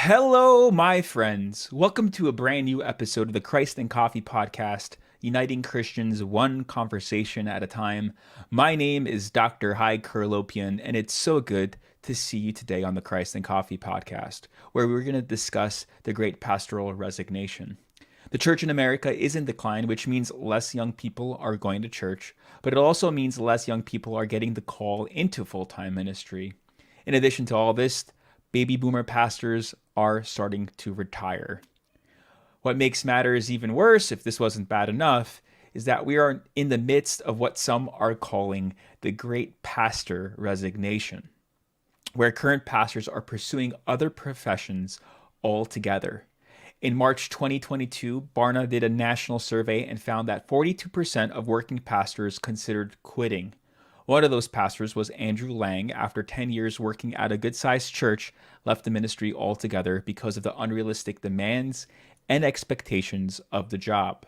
Hello, my friends. Welcome to a brand new episode of the Christ and Coffee podcast, uniting Christians one conversation at a time. My name is Dr. Hyde Kurlopian, and it's so good to see you today on the Christ and Coffee podcast, where we're going to discuss the great pastoral resignation. The church in America is in decline, which means less young people are going to church, but it also means less young people are getting the call into full-time ministry. In addition to all this, baby boomer pastors are starting to retire. What makes matters even worse, if this wasn't bad enough, is that we are in the midst of what some are calling the great pastor resignation, where current pastors are pursuing other professions altogether. In March 2022, Barna did a national survey and found that 42% of working pastors considered quitting. One of those pastors was Andrew Lang. After 10 years working at a good-sized church, left the ministry altogether because of the unrealistic demands and expectations of the job.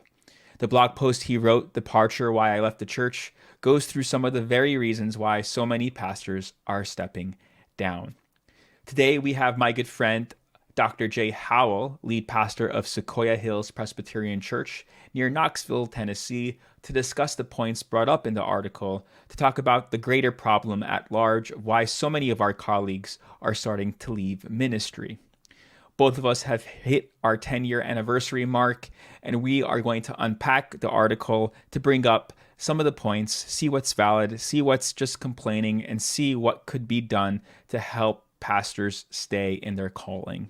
The blog post he wrote, "Departure: Why I Left the Church," goes through some of the very reasons why so many pastors are stepping down. Today, we have my good friend, Dr. J. Howell, lead pastor of Sequoyah Hills Presbyterian Church near Knoxville, Tennessee, to discuss the points brought up in the article, to talk about the greater problem at large of why so many of our colleagues are starting to leave ministry. Both of us have hit our 10-year anniversary mark, and we are going to unpack the article to bring up some of the points, see what's valid, see what's just complaining, and see what could be done to help pastors stay in their calling.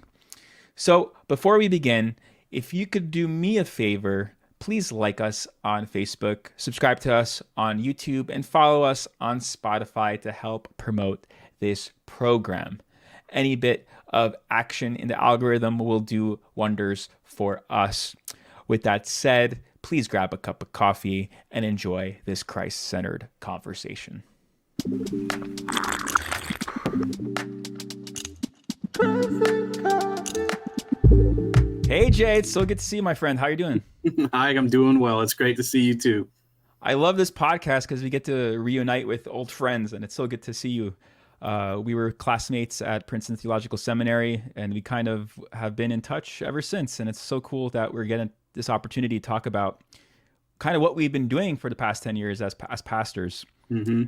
So before we begin, if you could do me a favor, please like us on Facebook, subscribe to us on YouTube, and follow us on Spotify to help promote this program. Any bit of action in the algorithm will do wonders for us. With that said, please grab a cup of coffee and enjoy this Christ-centered conversation. Hey Jay, it's so good to see you, my friend. How are you doing? Hi, I'm doing well. It's great to see you too. I love this podcast because we get to reunite with old friends, and it's so good to see you. We were classmates at Princeton Theological Seminary, and we kind of have been in touch ever since. And it's so cool that we're getting this opportunity to talk about kind of what we've been doing for the past 10 years as pastors. Mm-hmm.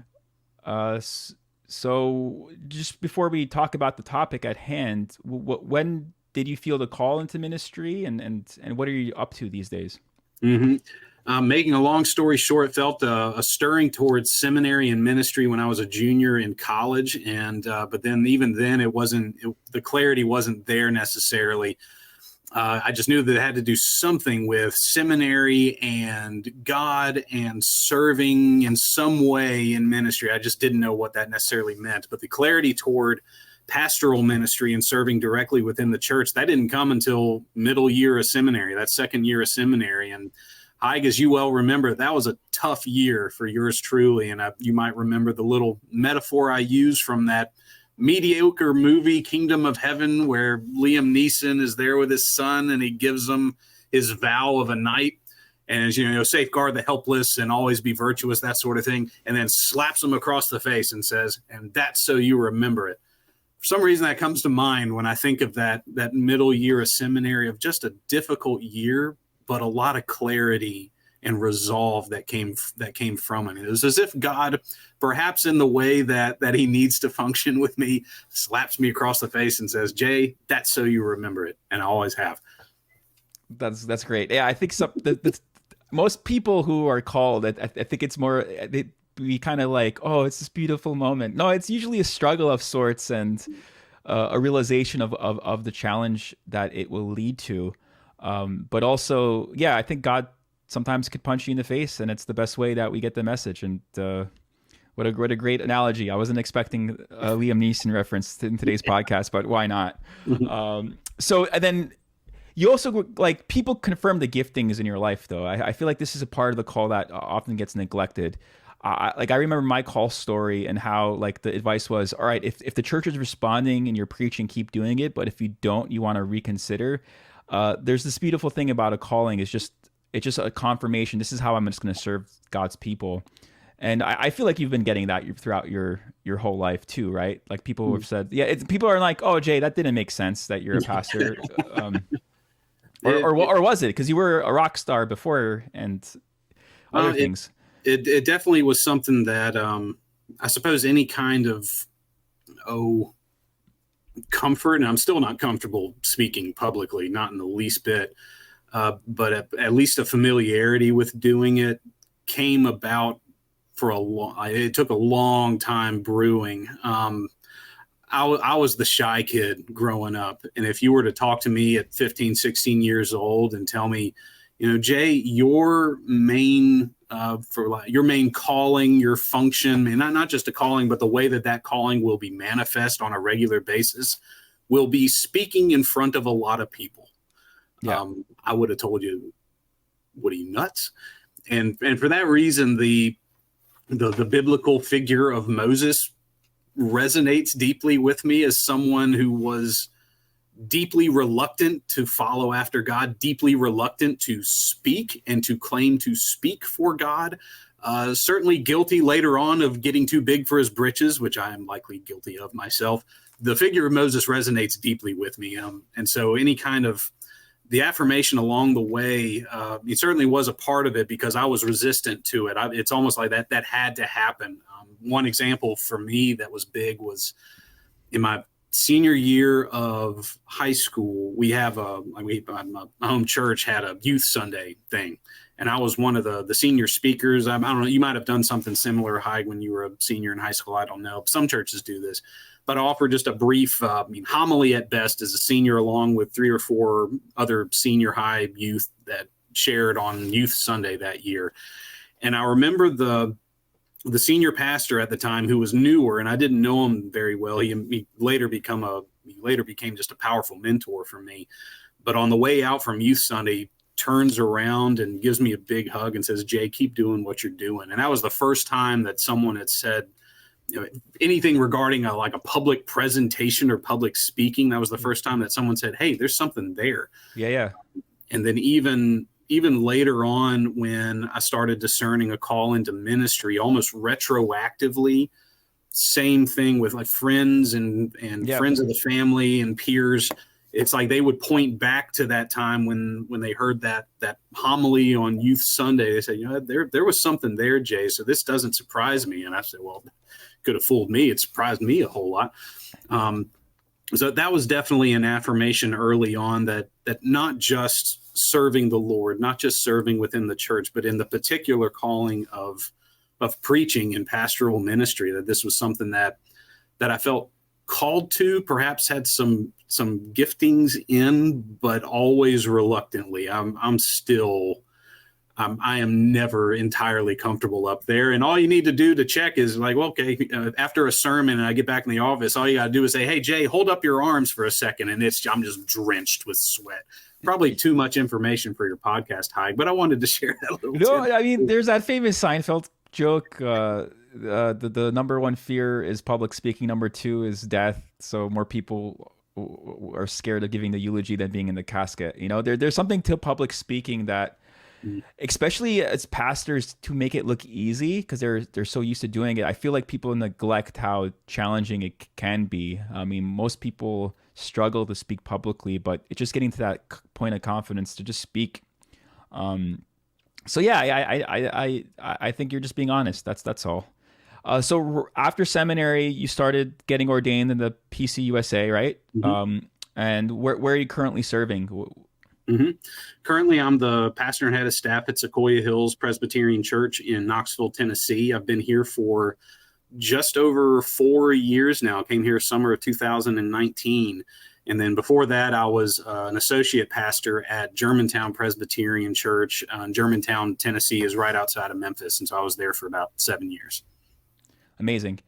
So just before we talk about the topic at hand, when did you feel the call into ministry, and what are you up to these days? Mm-hmm. Making a long story short, felt a stirring towards seminary and ministry when I was a junior in college, and but then even then the clarity wasn't there necessarily. I just knew that it had to do something with seminary and God and serving in some way in ministry. I just didn't know what that necessarily meant, but the clarity toward pastoral ministry and serving directly within the church, that didn't come until middle year of seminary, that second year of seminary. And Haig, as you well remember, that was a tough year for yours truly. And you might remember the little metaphor I used from that mediocre movie, Kingdom of Heaven, where Liam Neeson is there with his son and he gives him his vow of a knight. And as you know, safeguard the helpless and always be virtuous, that sort of thing. And then slaps him across the face and says, "And that's so you remember it." For some reason, that comes to mind when I think of that middle year of seminary, of just a difficult year, but a lot of clarity and resolve that came from it. It was as if God, perhaps in the way that he needs to function with me, slaps me across the face and says, "Jay, that's so you remember it," and I always have. That's great. Yeah, I think most people who are called, I think it's more. We kind of like, oh, it's this beautiful moment. No, it's usually a struggle of sorts and a realization of the challenge that it will lead to. But also, yeah, I think God sometimes could punch you in the face, and it's the best way that we get the message. And what a great analogy. I wasn't expecting a Liam Neeson reference in today's podcast, but why not? So and then you also, like, people confirm the giftings in your life, though. I feel like this is a part of the call that often gets neglected. I remember my call story and how, like, the advice was, all right, if the church is responding and you're preaching, keep doing it. But if you don't, you want to reconsider. There's this beautiful thing about a calling. It's just a confirmation. This is how I'm just going to serve God's people. And I feel like you've been getting that throughout your whole life too, right? Like people have said, yeah, people are like, oh, Jay, that didn't make sense that you're a pastor. It, it, Or was it? Because you were a rock star before and other it, things. it definitely was something that I suppose any kind of, oh, comfort, and I'm still not comfortable speaking publicly, not in the least bit, but at least a familiarity with doing it came about for it took a long time brewing. I was the shy kid growing up. And if you were to talk to me at 15, 16 years old and tell me, Jay, your main your main calling, your function, and not just a calling, but the way that calling will be manifest on a regular basis will be speaking in front of a lot of people. Yeah. I would have told you, what are you, nuts? And for that reason, the biblical figure of Moses resonates deeply with me as someone who was deeply reluctant to follow after God, deeply reluctant to speak and to claim to speak for God. Certainly guilty later on of getting too big for his britches, which I am likely guilty of myself. The figure of Moses resonates deeply with me. And so any kind of the affirmation along the way, it certainly was a part of it because I was resistant to it. It's almost like that had to happen. One example for me that was big was in my senior year of high school. We have my home church had a youth Sunday thing, and I was one of the senior speakers. I don't know, you might have done something similar, Haig, when you were a senior in high school. I don't know. Some churches do this. But I offered just a brief homily at best as a senior, along with 3 or 4 other senior high youth that shared on Youth Sunday that year. And I remember the senior pastor at the time, who was newer, and I didn't know him very well. He later became just a powerful mentor for me. But on the way out from Youth Sunday, turns around and gives me a big hug and says, "Jay, keep doing what you're doing." And that was the first time that someone had said, anything regarding a public presentation or public speaking. That was the first time that someone said, "Hey, there's something there." Yeah. And then even later on, when I started discerning a call into ministry, almost retroactively, same thing with friends and friends of the family and peers. It's like they would point back to that time when they heard that homily on Youth Sunday. They said, there was something there, Jay. So this doesn't surprise me. And I said, well, could have fooled me. It surprised me a whole lot. So that was definitely an affirmation early on that not just serving the Lord, not just serving within the church, but in the particular calling of preaching and pastoral ministry, that this was something that I felt called to, perhaps had some giftings in, but always reluctantly. I am never entirely comfortable up there. And all you need to do to check is after a sermon and I get back in the office, all you got to do is say, "Hey, Jay, hold up your arms for a second." And I'm just drenched with sweat. Probably too much information for your podcast, Haig, but I wanted to share that a little No, I mean, there's that famous Seinfeld joke. The number one fear is public speaking. Number 2 is death. So more people are scared of giving the eulogy than being in the casket. There's something to public speaking that, especially as pastors, to make it look easy because they're so used to doing it. I feel like people neglect how challenging it can be. I mean, most people struggle to speak publicly, but it's just getting to that point of confidence to just speak. So yeah, I think you're just being honest. That's all. So after seminary, you started getting ordained in the PCUSA, right? Mm-hmm. And where are you currently serving? Mm-hmm. Currently, I'm the pastor and head of staff at Sequoyah Hills Presbyterian Church in Knoxville, Tennessee. I've been here for just over 4 years now. I came here summer of 2019. And then before that, I was an associate pastor at Germantown Presbyterian Church. Germantown, Tennessee is right outside of Memphis. And so I was there for about 7 years. Amazing.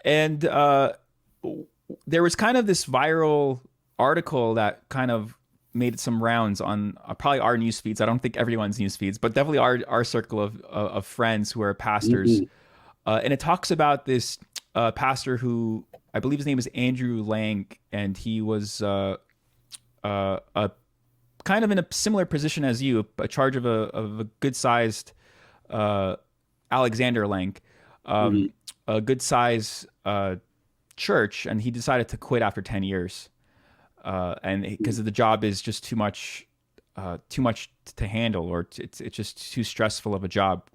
And there was kind of this viral article that kind of made some rounds on probably our news feeds. I don't think everyone's news feeds, but definitely our circle of friends who are pastors. Mm-hmm. And it talks about this pastor who I believe his name is Andrew Lang, and he was a kind of in a similar position as you, a charge of a good-sized Alexander Lang. Mhm. a good size church, and he decided to quit after 10 years. And because the job is just too much to handle, or it's just too stressful of a job.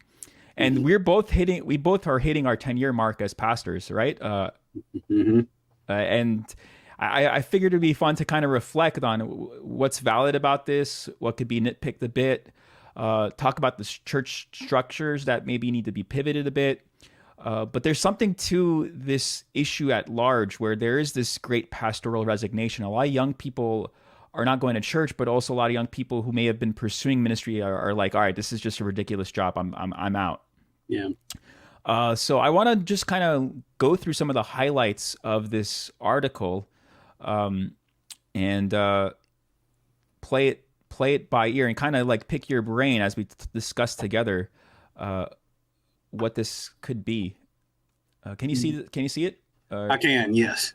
And Mhm. we both are hitting our 10-year mark as pastors, right? Mhm. And I figured it'd be fun to kind of reflect on what's valid about this, what could be nitpicked a bit, talk about the church structures that maybe need to be pivoted a bit. But there's something to this issue at large where there is this great pastoral resignation. A lot of young people are not going to church, but also a lot of young people who may have been pursuing ministry are like, all right, this is just a ridiculous job. I'm out. Yeah. So I want to just kind of go through some of the highlights of this article, and play it by ear and kind of like pick your brain as we discuss together uh, what this could be. Can you see? Can you see it? I can. Yes.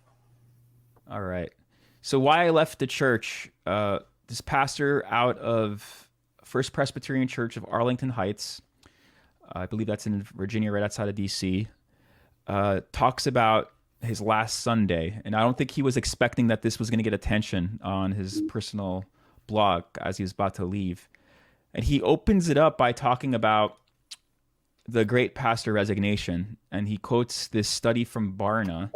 All right. So why I left the church? This pastor out of First Presbyterian Church of Arlington Heights, I believe that's in Virginia, right outside of D.C. Talks about his last Sunday, and I don't think he was expecting that this was going to get attention on his personal blog as he was about to leave. And he opens it up by talking about the great pastor resignation, and he quotes this study from Barna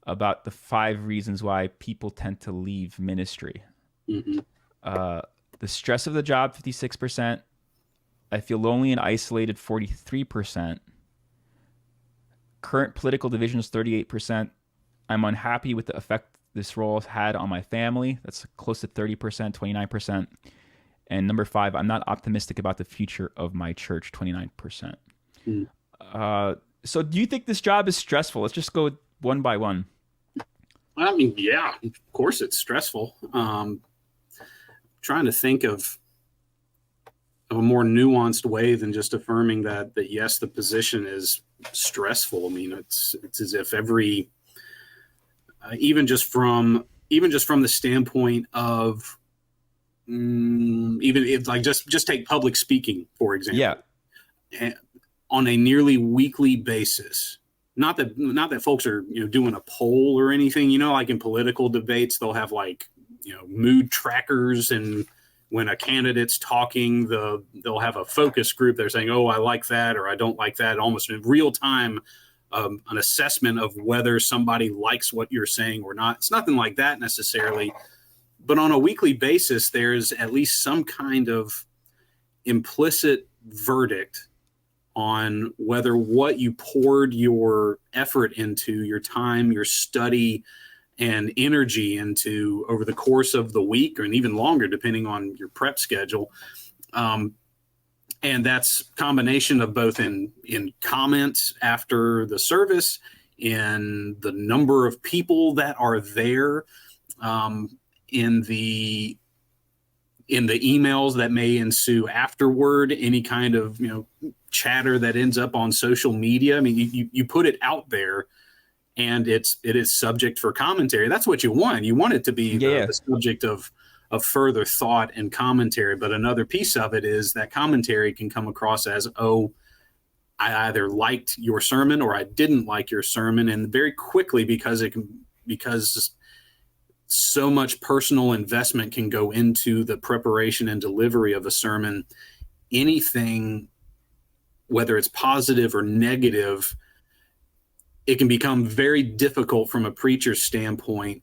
about the 5 reasons why people tend to leave ministry. Hmm. The stress of the job, 56%. I feel lonely and isolated, 43%. Current political divisions, 38%. I'm unhappy with the effect this role has had on my family. That's close to 30%, 29%. And number 5, I'm not optimistic about the future of my church, 29%. Mm. So do you think this job is stressful? Let's just go one by one. I mean, yeah, of course it's stressful. Trying to think of a more nuanced way than just affirming that yes, the position is stressful. I mean, it's as if every even just from the standpoint of even if like just take public speaking for Yeah. example, on a nearly weekly basis. Not that folks are doing a poll or anything. Like in political debates, they'll have like mood trackers, and when a candidate's talking, they'll have a focus group. They're saying, "Oh, I like that," or "I don't like that," almost in real time. An assessment of whether somebody likes what you're saying or not. It's nothing like that necessarily, but on a weekly basis, there's at least some kind of implicit verdict on whether what you poured your effort into, your time, your study, and energy into over the course of the week, or even longer, depending on your prep schedule. And that's a combination of both in comments after the service, in the number of people that are there, in the emails that may ensue afterward, any kind of chatter that ends up on social media. I mean, you put it out there, and it is subject for commentary. That's what you want. You want it to be Yeah. the subject of further thought and commentary. But another piece of it is that commentary can come across as, oh, I either liked your sermon or I didn't like your sermon, and very quickly, because so much personal investment can go into the preparation and delivery of a sermon, anything, whether it's positive or negative, it can become very difficult from a preacher's standpoint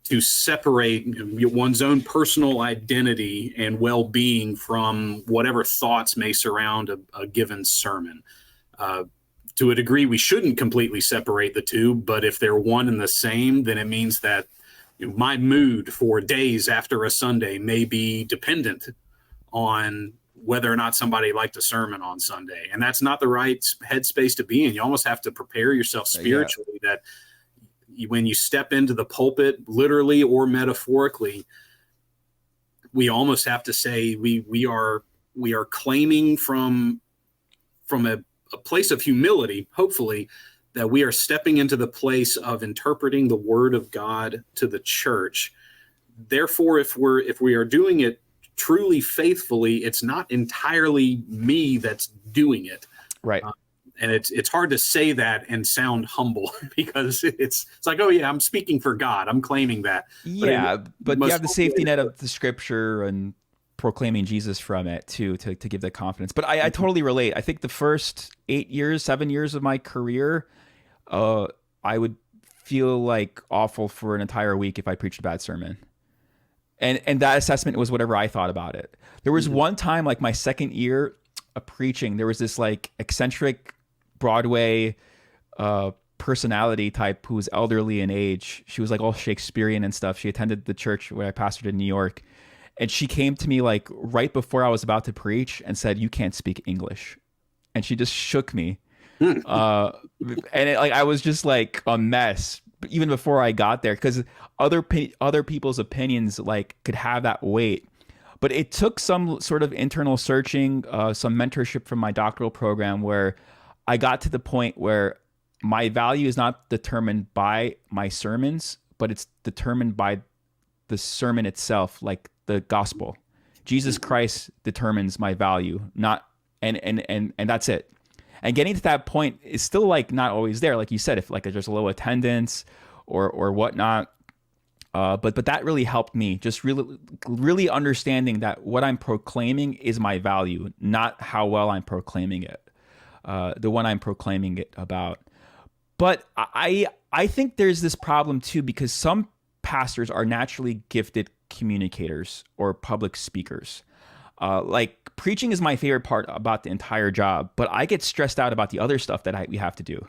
to separate one's own personal identity and well-being from whatever thoughts may surround a given sermon. To a degree, we shouldn't completely separate the two, but if they're one and the same, then it means that my mood for days after a Sunday may be dependent on whether or not somebody liked a sermon on Sunday. And that's not the right headspace to be in. You almost have to prepare yourself spiritually that when you step into the pulpit, literally or metaphorically, we almost have to say we are claiming from a place of humility, hopefully, that we are stepping into the place of interpreting the word of God to the church. Therefore, if we are doing it truly faithfully, it's not entirely me that's doing it. Right. And it's hard to say that and sound humble because it's like, oh yeah, I'm speaking for God, I'm claiming that. Yeah, but you Most have the safety net of the scripture and proclaiming Jesus from it too, to give that confidence. But I totally relate. I think the first 7 years of my career, I would feel like awful for an entire week if I preached a bad sermon. And that assessment was whatever I thought about it. There was one time, like my second year of preaching, there was this like eccentric Broadway personality type who was elderly in age. She was like all Shakespearean and stuff. She attended the church where I pastored in New York. And she came to me like right before I was about to preach and said, "You can't speak English." And she just shook me. And I was just like a mess even before I got there, because other people's opinions like could have that weight. But it took some sort of internal searching, some mentorship from my doctoral program, where I got to the point where my value is not determined by my sermons, but it's determined by the sermon itself, like the gospel. Jesus Christ determines my value, not and that's it. And getting to that point is still like not always there, like you said, if like there's a low attendance or whatnot. But that really helped me, just really understanding that what I'm proclaiming is my value, not how well I'm proclaiming it, the one I'm proclaiming it about. But I think there's this problem too, because some pastors are naturally gifted communicators or public speakers. Like preaching is my favorite part about the entire job, but I get stressed out about the other stuff that we have to do.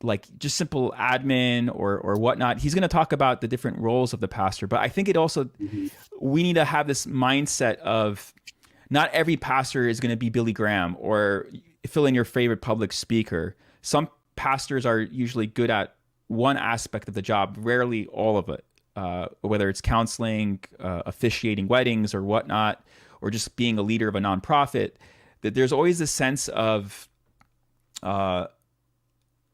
Like just simple admin or whatnot. He's going to talk about the different roles of the pastor, but I think it also, we need to have this mindset of not every pastor is going to be Billy Graham or fill in your favorite public speaker. Some pastors are usually good at one aspect of the job, rarely all of it. Whether it's counseling, officiating weddings or whatnot, or just being a leader of a nonprofit, that there's always this sense of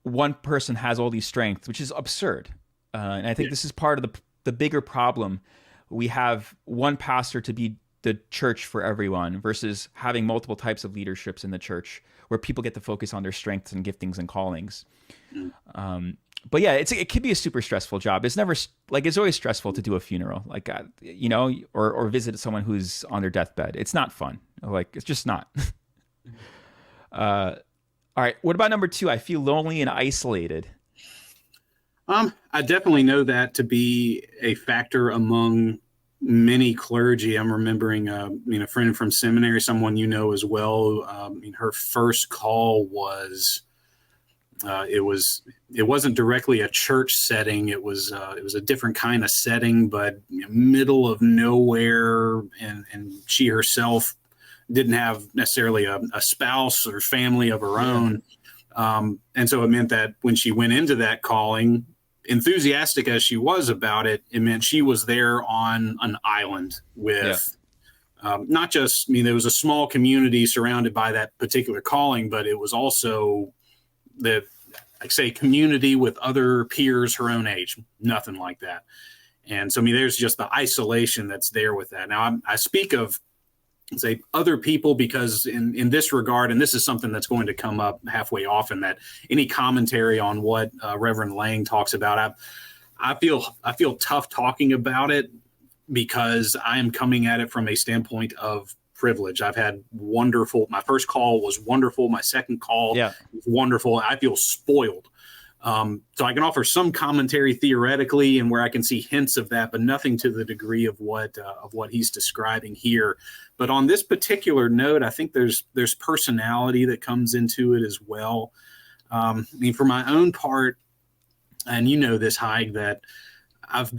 one person has all these strengths, which is absurd. And I think this is part of the bigger problem. We have one pastor to be the church for everyone versus having multiple types of leaderships in the church where people get to focus on their strengths and giftings and callings. But yeah, it could be a super stressful job. It's never like, it's always stressful to do a funeral, like, or visit someone who's on their deathbed. It's not fun. Like, it's just not. All right. What about number 2? I feel lonely and isolated. I definitely know that to be a factor among many clergy. I'm remembering, a friend from seminary, someone as well. Her first call was, it wasn't directly a church setting. It was a different kind of setting, but middle of nowhere, and she herself didn't have necessarily a spouse or family of her own. And so it meant that when she went into that calling, enthusiastic as she was about it, it meant she was there on an island with not just, there was a small community surrounded by that particular calling, but it was also community with other peers her own age, nothing like that. And so, there's just the isolation that's there with that. Now, I speak of, say, other people because in this regard, and this is something that's going to come up halfway often, that any commentary on what Reverend Lang talks about, I feel tough talking about it because I am coming at it from a standpoint of privilege. I've had my first call was wonderful. My second call was wonderful. I feel spoiled. So I can offer some commentary theoretically and where I can see hints of that, but nothing to the degree of what he's describing here. But on this particular note, I think there's personality that comes into it as well. For my own part, and this, Haig, that I've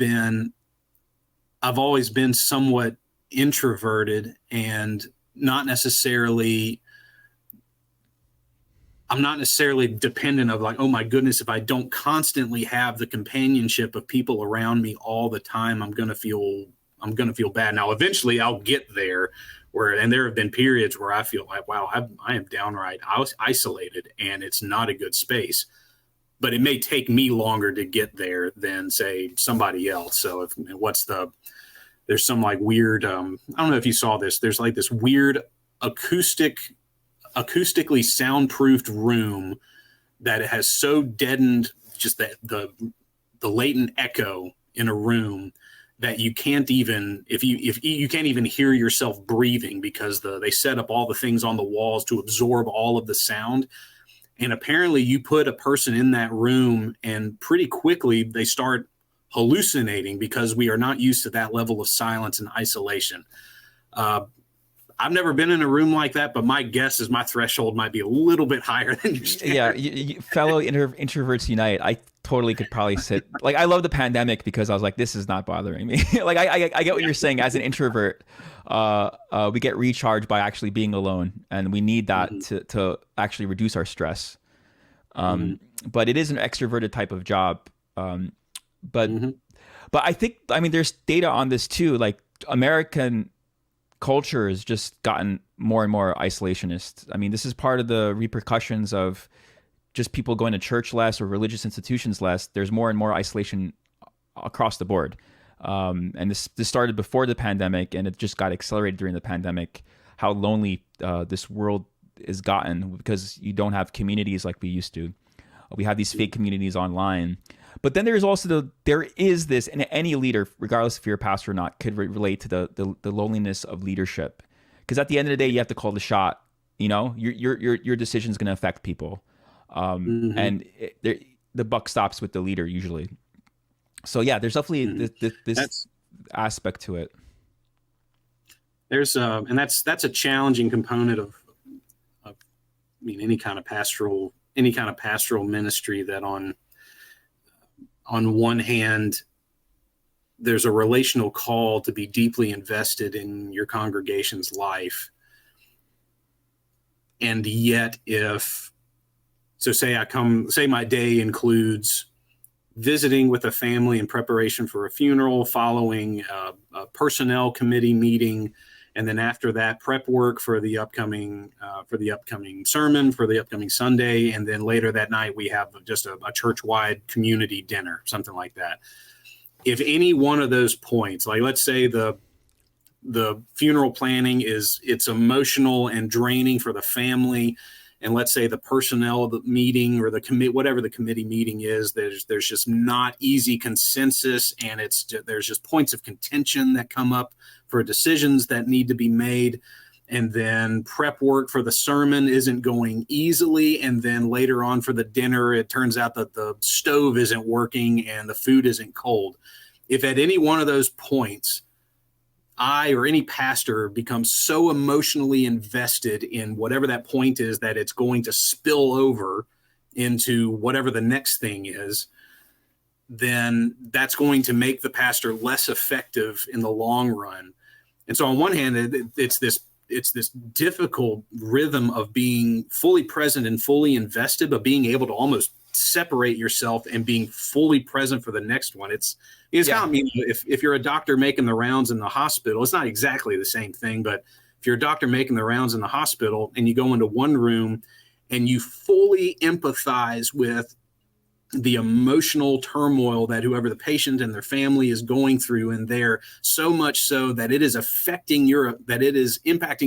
always been somewhat introverted and I'm not necessarily dependent of like, oh my goodness, if I don't constantly have the companionship of people around me all the time, I'm going to feel bad. Now, eventually I'll get there and there have been periods where I feel like, wow, I am downright isolated and it's not a good space, but it may take me longer to get there than say somebody else. So there's some like weird, I don't know if you saw this, there's like this weird acoustic acoustically soundproofed room that it has so deadened just the latent echo in a room that you can't even if you can't even hear yourself breathing, because they set up all the things on the walls to absorb all of the sound. And apparently you put a person in that room and pretty quickly they start hallucinating, because we are not used to that level of silence and isolation. I've never been in a room like that, but my guess is my threshold might be a little bit higher than your standard. Yeah, fellow introverts unite. I totally could probably sit. Like, I love the pandemic because I was like, this is not bothering me. Like, I get what you're saying. As an introvert, we get recharged by actually being alone, and we need that to actually reduce our stress. But it is an extroverted type of job. But I think, I mean, there's data on this too. Like, American culture has just gotten more and more isolationist. I mean, this is part of the repercussions of just people going to church less or religious institutions less. There's more and more isolation across the board. And this started before the pandemic, and it just got accelerated during the pandemic, how lonely this world has gotten because you don't have communities like we used to. We have these fake communities online. But then there's also there is this, and any leader, regardless if you're a pastor or not, could relate to the loneliness of leadership. Because at the end of the day, you have to call the shot. You know, your decision is going to affect people, and the buck stops with the leader usually. So yeah, there's definitely this aspect to it. There's and that's a challenging component of I mean any kind of pastoral ministry, that on one hand, there's a relational call to be deeply invested in your congregation's life. And yet say my day includes visiting with a family in preparation for a funeral, following a personnel committee meeting, and then after that, prep work for the upcoming sermon for the upcoming Sunday, and then later that night we have just a church-wide community dinner, something like that. If any one of those points, like let's say the funeral planning it's emotional and draining for the family, and let's say the personnel meeting or whatever the committee meeting is, there's just not easy consensus, and there's just points of contention that come up for decisions that need to be made. And then prep work for the sermon isn't going easily. And then later on for the dinner, it turns out that the stove isn't working and the food isn't cold. If at any one of those points, I or any pastor becomes so emotionally invested in whatever that point is that it's going to spill over into whatever the next thing is, then that's going to make the pastor less effective in the long run. And so on one hand, it's this difficult rhythm of being fully present and fully invested, but being able to almost separate yourself and being fully present for the next one. It's kind of, I mean, if you're a doctor making the rounds in the hospital, it's not exactly the same thing, but if you're a doctor making the rounds in the hospital and you go into one room and you fully empathize with the emotional turmoil that whoever the patient and their family is going through in there, so much so that it is impacting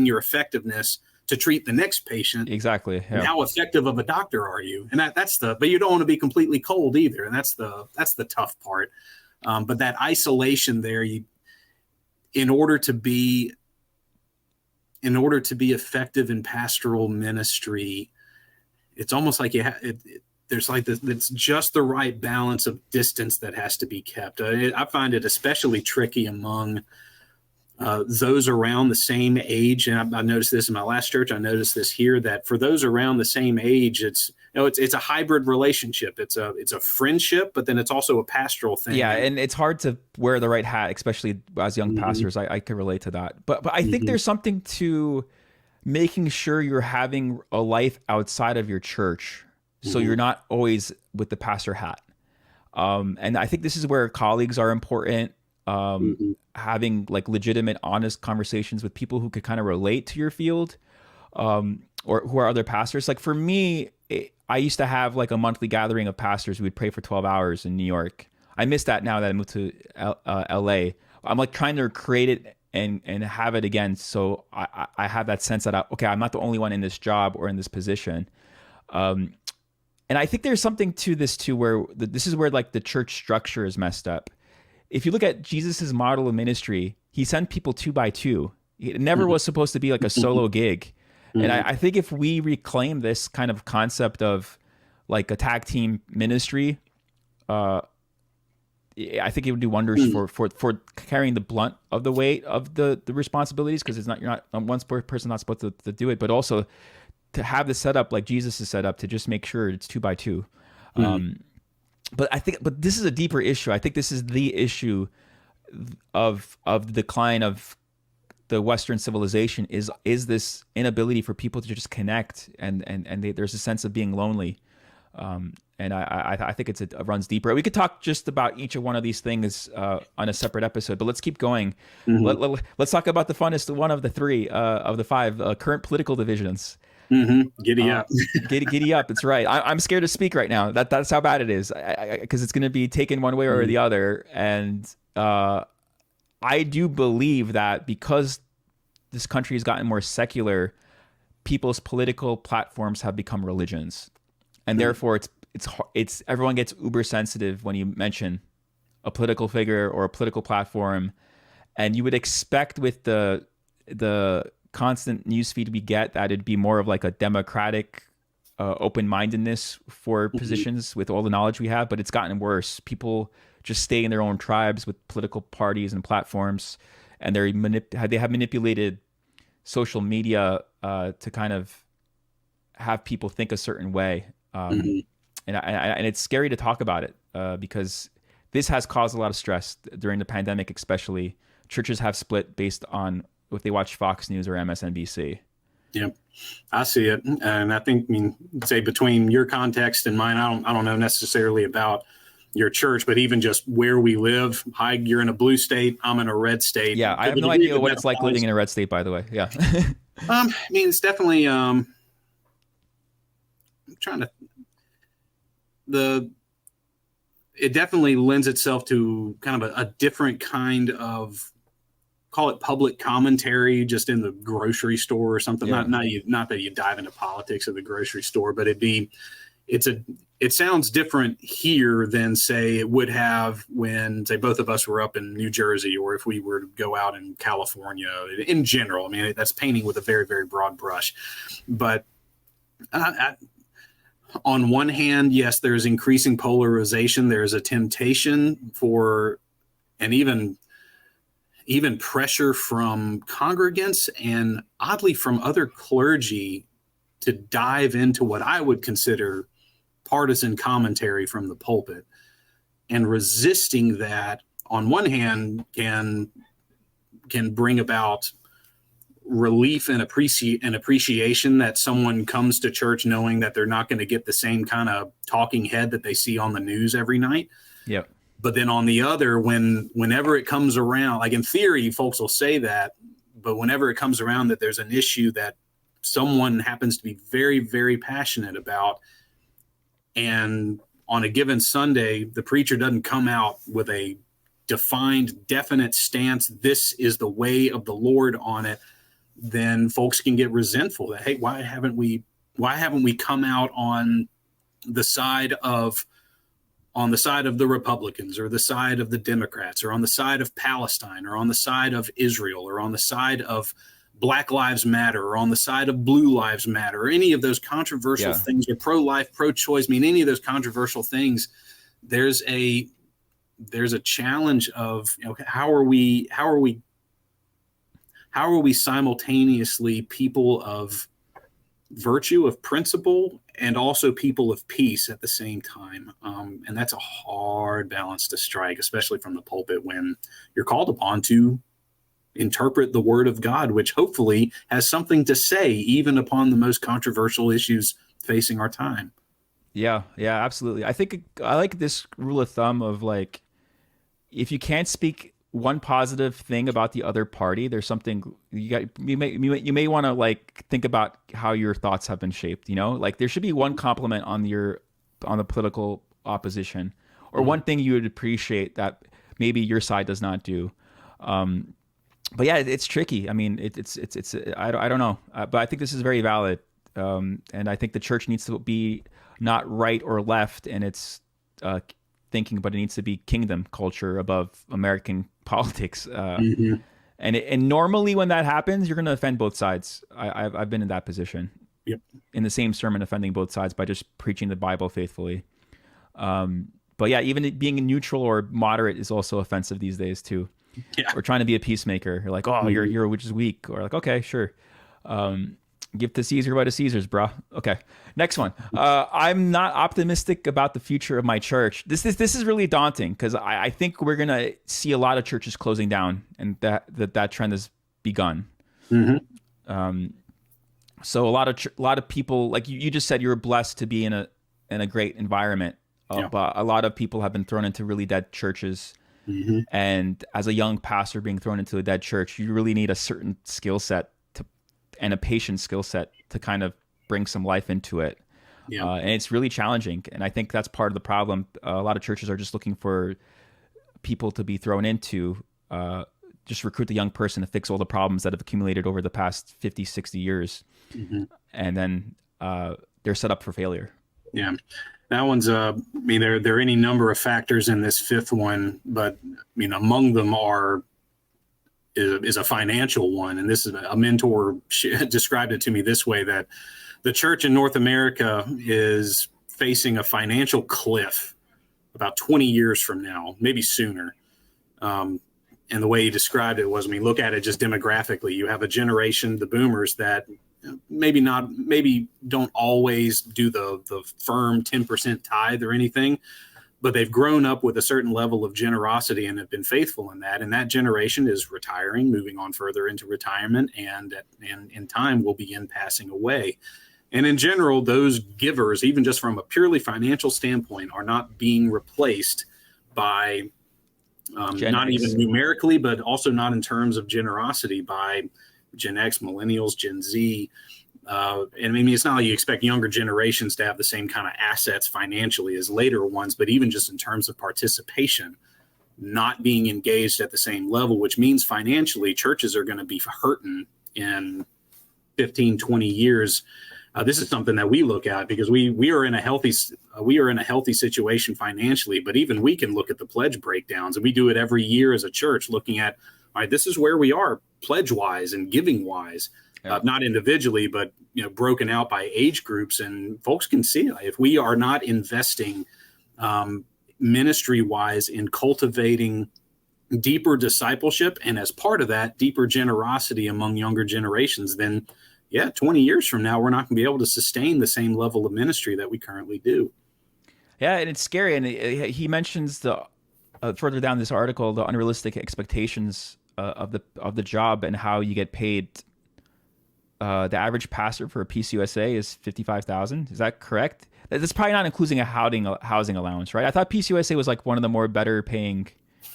your effectiveness to treat the next patient. Exactly. Yeah. And how effective of a doctor are you? And but you don't want to be completely cold either. And that's the tough part. But that isolation there, in order to be effective in pastoral ministry, it's almost like there's like this, it's just the right balance of distance that has to be kept. I find it especially tricky among those around the same age. And I noticed this in my last church. I noticed this here, that for those around the same age, it's a hybrid relationship. It's a friendship, but then it's also a pastoral thing. Yeah. And it's hard to wear the right hat, especially as young pastors. I can relate to that. But I think there's something to making sure you're having a life outside of your church. So you're not always with the pastor hat. And I think this is where colleagues are important. Having like legitimate, honest conversations with people who could kind of relate to your field, or who are other pastors. Like for me, I used to have like a monthly gathering of pastors. We would pray for 12 hours in New York. I miss that now that I moved to LA. I'm like trying to create it and have it again. So I have that sense that okay, I'm not the only one in this job or in this position. And I think there's something to this too, where this is where like the church structure is messed up. If you look at Jesus's model of ministry, he sent people two by two. It never was supposed to be like a solo gig. And I think if we reclaim this kind of concept of like a tag team ministry, I think it would do wonders for carrying the blunt of the weight of the responsibilities, because you're not one person not supposed to do it, but also to have the setup like Jesus is set up to just make sure it's two by two. But this is a deeper issue. I think this is the issue of the decline of the Western civilization is this inability for people to just connect, and there's a sense of being lonely. And I think it runs deeper. We could talk just about each of one of these things on a separate episode, but let's keep going. Let's talk about the funnest one of the three of the five current political divisions. Giddy up. Giddy up. It's right. I'm scared to speak right now. That's how bad it is, because it's going to be taken one way or the other. And I do believe that because this country has gotten more secular, people's political platforms have become religions, and therefore it's everyone gets uber sensitive when you mention a political figure or a political platform, and you would expect with the constant newsfeed we get that it'd be more of like a democratic open-mindedness for positions with all the knowledge we have, but it's gotten worse. People just stay in their own tribes with political parties and platforms, and they have manipulated social media to kind of have people think a certain way, and it's scary to talk about it because this has caused a lot of stress during the pandemic, especially. Churches have split based on if they watch Fox News or MSNBC. Yeah, I see it. And I think, say between your context and mine, I don't know necessarily about your church, but even just where we live. Hi, you're in a blue state, I'm in a red state. Yeah, I have no idea what it's like living in a red state, by the way. Yeah. It's definitely, I'm trying to, it definitely lends itself to kind of a different kind of, call it public commentary, just in the grocery store or something. Yeah. Not that you dive into politics at the grocery store, but it sounds different here than say it would have when, say, both of us were up in New Jersey, or if we were to go out in California in general. I mean, that's painting with a very, very broad brush. But on one hand, yes, there's increasing polarization. There's a temptation for, and even pressure from congregants and oddly from other clergy to dive into what I would consider partisan commentary from the pulpit. And resisting that, on one hand, can bring about relief and appreciation that someone comes to church knowing that they're not going to get the same kind of talking head that they see on the news every night. Yep. But then on the other, whenever it comes around, like in theory, folks will say that, but whenever it comes around that there's an issue that someone happens to be very, very passionate about, and on a given Sunday, the preacher doesn't come out with a defined, definite stance, this is the way of the Lord on it, then folks can get resentful that, hey, why haven't we come out on the side of the Republicans, or the side of the Democrats, or on the side of Palestine, or on the side of Israel, or on the side of Black Lives Matter, or on the side of Blue Lives Matter, or any of those controversial things, or pro-life, pro-choice, any of those controversial things. There's a challenge of, how are we simultaneously people of virtue, of principle, and also people of peace at the same time. And that's a hard balance to strike, especially from the pulpit, when you're called upon to interpret the word of God, which hopefully has something to say, even upon the most controversial issues facing our time. Yeah, absolutely. I like this rule of thumb of, like, if you can't speak one positive thing about the other party, there's something you may want to, like, think about how your thoughts have been shaped. Like, there should be one compliment on the political opposition, or one thing you would appreciate that maybe your side does not do. but yeah, it's tricky. I mean, I don't know, but I think this is very valid, and I think the church needs to be not right or left in its thinking, but it needs to be kingdom culture above American politics. Mm-hmm. And normally when that happens, you're going to offend both sides. I've been in that position, Yep. in the same sermon, offending both sides by just preaching the Bible faithfully. But yeah, even being neutral or moderate is also offensive these days too. Yeah. Or trying to be a peacemaker. You're like, oh, Mm-hmm. you're which is weak. Or like, okay, sure. Give to Caesar what is Caesar's, bro. Okay, next one. I'm not optimistic about the future of my church. This is really daunting because I think we're gonna see a lot of churches closing down, and that trend has begun. Mm-hmm. So a lot of people, like you just said, you were blessed to be in a great environment. Yeah. But a lot of people have been thrown into really dead churches. Mm-hmm. And as a young pastor being thrown into a dead church, you really need a certain skill set and a patient skill set to kind of bring some life into it. Yeah. And it's really challenging. And I think that's part of the problem. A lot of churches are just looking for people to be thrown into, just recruit the young person to fix all the problems that have accumulated over the past 50, 60 years. Mm-hmm. And then they're set up for failure. Yeah. That one's, I mean, there are any number of factors in this fifth one, but I mean, among them is a financial one. And this is a mentor described it to me this way, that the church in North America is facing a financial cliff about 20 years from now, maybe sooner. And the way he described it was, I mean, look at it just demographically. You have a generation, the boomers, that maybe don't always do the firm 10% tithe or anything, but they've grown up with a certain level of generosity and have been faithful in that. And that generation is retiring, moving on further into retirement, and in time will begin passing away. And in general, those givers, even just from a purely financial standpoint, are not being replaced by not even numerically, but also not in terms of generosity, by Gen X, millennials, Gen Z. And I mean, it's not like you expect younger generations to have the same kind of assets financially as later ones, but even just in terms of participation, not being engaged at the same level, which means financially churches are going to be hurting in 15, 20 years. This is something that we look at because we are in a healthy situation financially, but even we can look at the pledge breakdowns, and we do it every year as a church, looking at, all right, this is where we are pledge wise and giving wise. Not individually, but broken out by age groups, and folks can see if we are not investing ministry-wise in cultivating deeper discipleship, and as part of that, deeper generosity among younger generations, then 20 years from now, we're not going to be able to sustain the same level of ministry that we currently do. Yeah, and it's scary. And he mentions the further down this article, the unrealistic expectations of the job and how you get paid. The average pastor for a PCUSA is $55,000. Is that correct? That's probably not including a housing allowance, right? I thought PCUSA was like one of the more better paying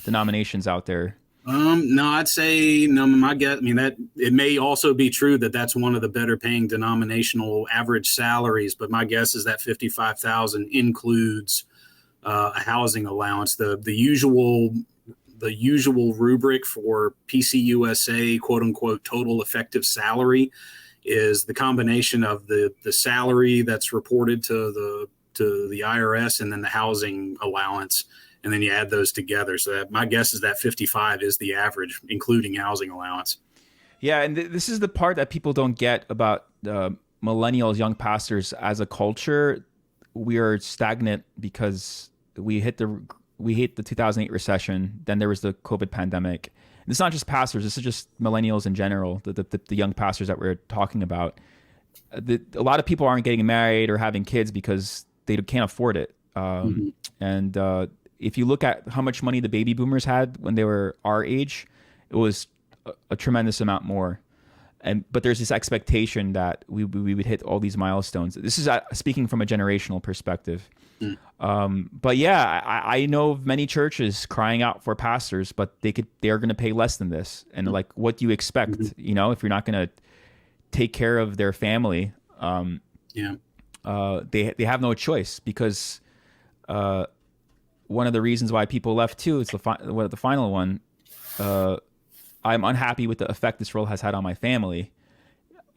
denominations out there. No, I'd say no. My guess, I mean, that it may also be true that that's one of the better paying denominational average salaries, but my guess is that 55,000 includes a housing allowance. The usual rubric for PCUSA, quote unquote, total effective salary is the combination of the salary that's reported to the IRS and then the housing allowance. And then you add those together. So my guess is that 55 is the average, including housing allowance. Yeah, and this is the part that people don't get about millennials, young pastors as a culture. We are stagnant because we hit the 2008 recession. Then there was the COVID pandemic. And it's not just pastors. This is just millennials in general, the young pastors that we're talking about. A lot of people aren't getting married or having kids because they can't afford it. And if you look at how much money the baby boomers had when they were our age, it was a tremendous amount more. But there's this expectation that we would hit all these milestones. This is speaking from a generational perspective. But yeah, I know of many churches crying out for pastors, but they are going to pay less than this. And like, what do you expect? If you're not going to take care of their family, they have no choice, because one of the reasons why people left too is the final one. I'm unhappy with the effect this role has had on my family.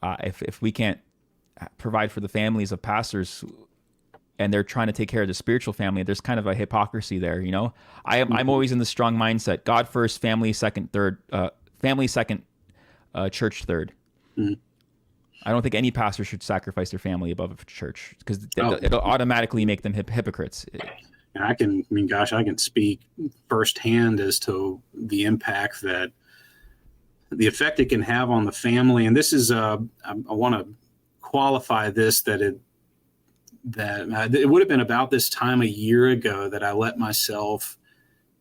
If we can't provide for the families of pastors and they're trying to take care of the spiritual family, there's kind of a hypocrisy there, you know. I'm always in the strong mindset: God first, family second, third, family second, church third. Mm-hmm. I don't think any pastor should sacrifice their family above a church, because it'll automatically make them hypocrites. I can speak firsthand as to the impact that the effect it can have on the family. And this is, I want to qualify this, that it would have been about this time a year ago that I let myself